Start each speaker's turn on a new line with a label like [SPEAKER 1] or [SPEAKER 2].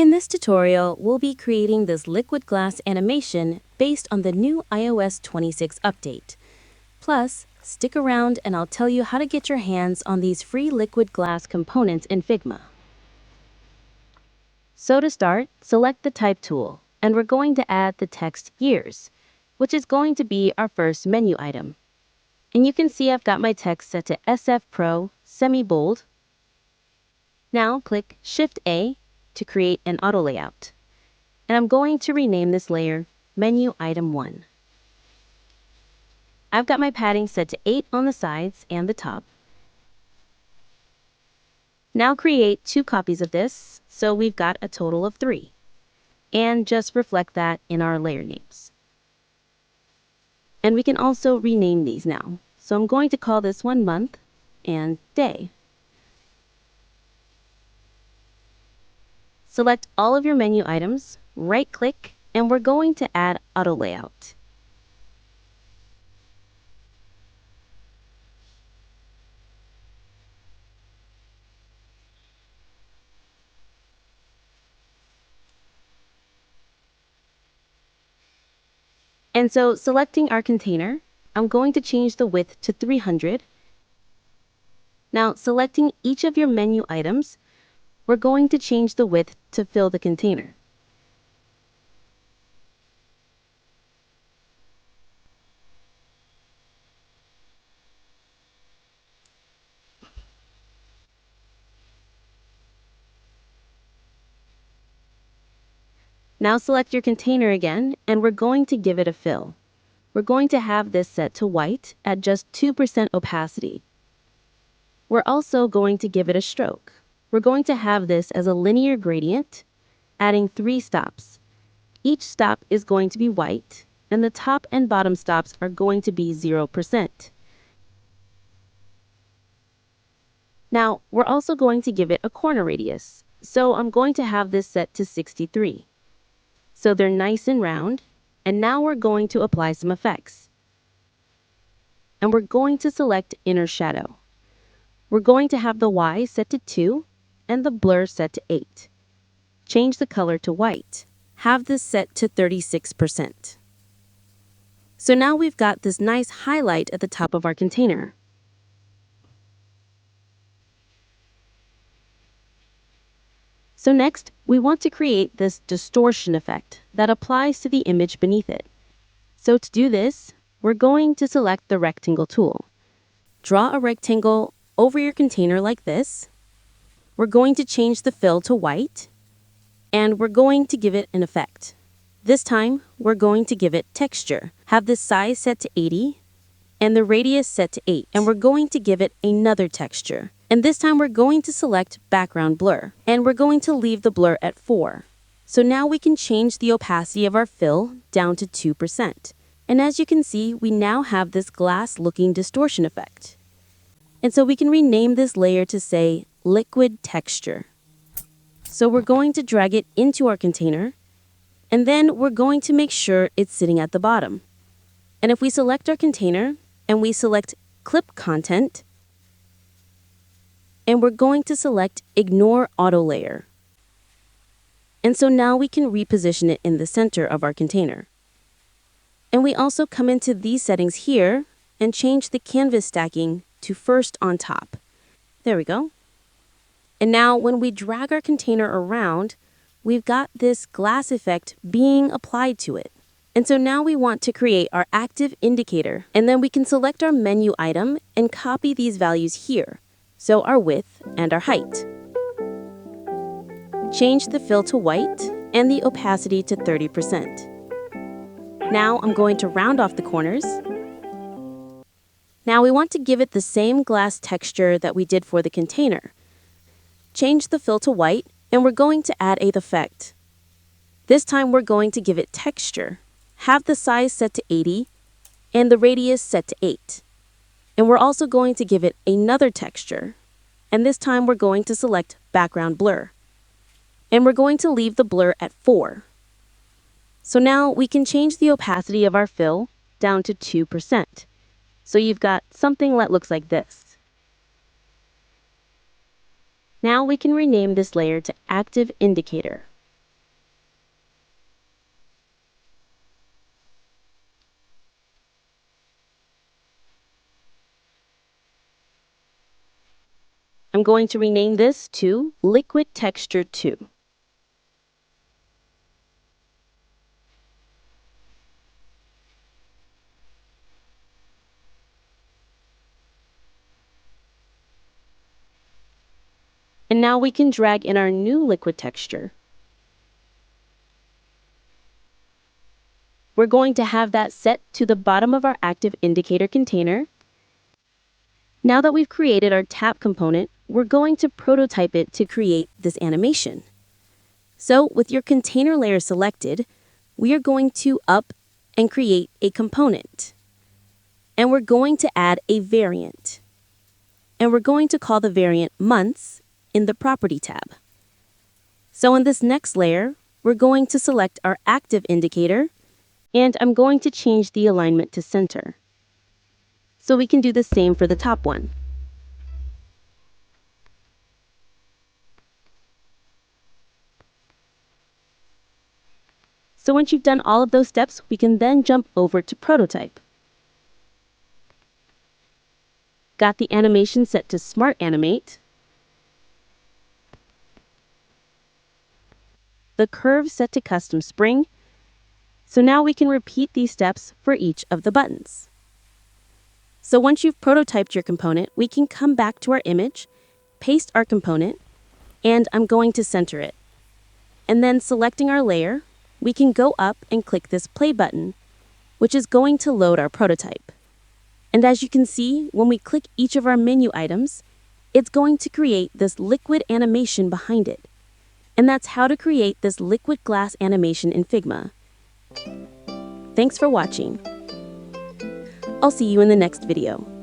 [SPEAKER 1] In this tutorial, we'll be creating this liquid glass animation based on the new iOS 26 update. Plus, stick around and I'll tell you how to get your hands on these free liquid glass components in Figma. So to start, select the Type tool, and we're going to add the text Years, which is going to be our first menu item. And you can see I've got my text set to SF Pro semi-bold. Now click Shift-A to create an auto layout. And I'm going to rename this layer Menu Item 1. I've got my padding set to 8 on the sides and the top. Now create 2 copies of this, so we've got a total of 3. And just reflect that in our layer names. And we can also rename these now. So I'm going to call this one Month and Day. Select all of your menu items, right-click, and we're going to add Auto Layout. And so selecting our container, I'm going to change the width to 300. Now selecting each of your menu items, we're going to change the width to fill the container. Now select your container again, and we're going to give it a fill. We're going to have this set to white at just 2% opacity. We're also going to give it a stroke. We're going to have this as a linear gradient, adding 3 stops. Each stop is going to be white, and the top and bottom stops are going to be 0%. Now, we're also going to give it a corner radius, so I'm going to have this set to 63. So they're nice and round, and now we're going to apply some effects. And we're going to select Inner Shadow. We're going to have the Y set to 2 and the blur set to 8. Change the color to white. Have this set to 36%. So now we've got this nice highlight at the top of our container. So next, we want to create this distortion effect that applies to the image beneath it. So to do this, we're going to select the rectangle tool. Draw a rectangle over your container like this. We're going to change the fill to white, and we're going to give it an effect. This time, we're going to give it texture. Have the size set to 80 and the radius set to 8, and we're going to give it another texture. And this time we're going to select background blur, and we're going to leave the blur at 4. So now we can change the opacity of our fill down to 2%. And as you can see, we now have this glass-looking distortion effect. And so we can rename this layer to say liquid texture. So we're going to drag it into our container, and then we're going to make sure it's sitting at the bottom. And if we select our container and we select clip content, and we're going to select Ignore Auto Layer. And so now we can reposition it in the center of our container. And we also come into these settings here and change the canvas stacking to first on top. There we go. And now when we drag our container around, we've got this glass effect being applied to it. And so now we want to create our active indicator, and then we can select our menu item and copy these values here. So our width and our height. Change the fill to white and the opacity to 30%. Now I'm going to round off the corners. Now we want to give it the same glass texture that we did for the container. Change the fill to white, and we're going to add an effect. This time we're going to give it texture. Have the size set to 80 and the radius set to 8. And we're also going to give it another texture. And this time we're going to select background blur. And we're going to leave the blur at 4. So now we can change the opacity of our fill down to 2%. So you've got something that looks like this. Now we can rename this layer to Active Indicator. going to rename this to Liquid Texture 2. And now we can drag in our new liquid texture. We're going to have that set to the bottom of our active indicator container. Now that we've created our tap component, we're going to prototype it to create this animation. So with your container layer selected, we are going to up and create a component. And we're going to add a variant. And we're going to call the variant months in the property tab. So in this next layer, we're going to select our active indicator, and I'm going to change the alignment to center. So we can do the same for the top one. So once you've done all of those steps, we can then jump over to prototype. Got the animation set to Smart Animate. The curve set to Custom Spring. So now we can repeat these steps for each of the buttons. So once you've prototyped your component, we can come back to our image, paste our component, and I'm going to center it. And then selecting our layer, we can go up and click this play button, which is going to load our prototype. And as you can see, when we click each of our menu items, it's going to create this liquid animation behind it. And that's how to create this liquid glass animation in Figma. Thanks for watching. I'll see you in the next video.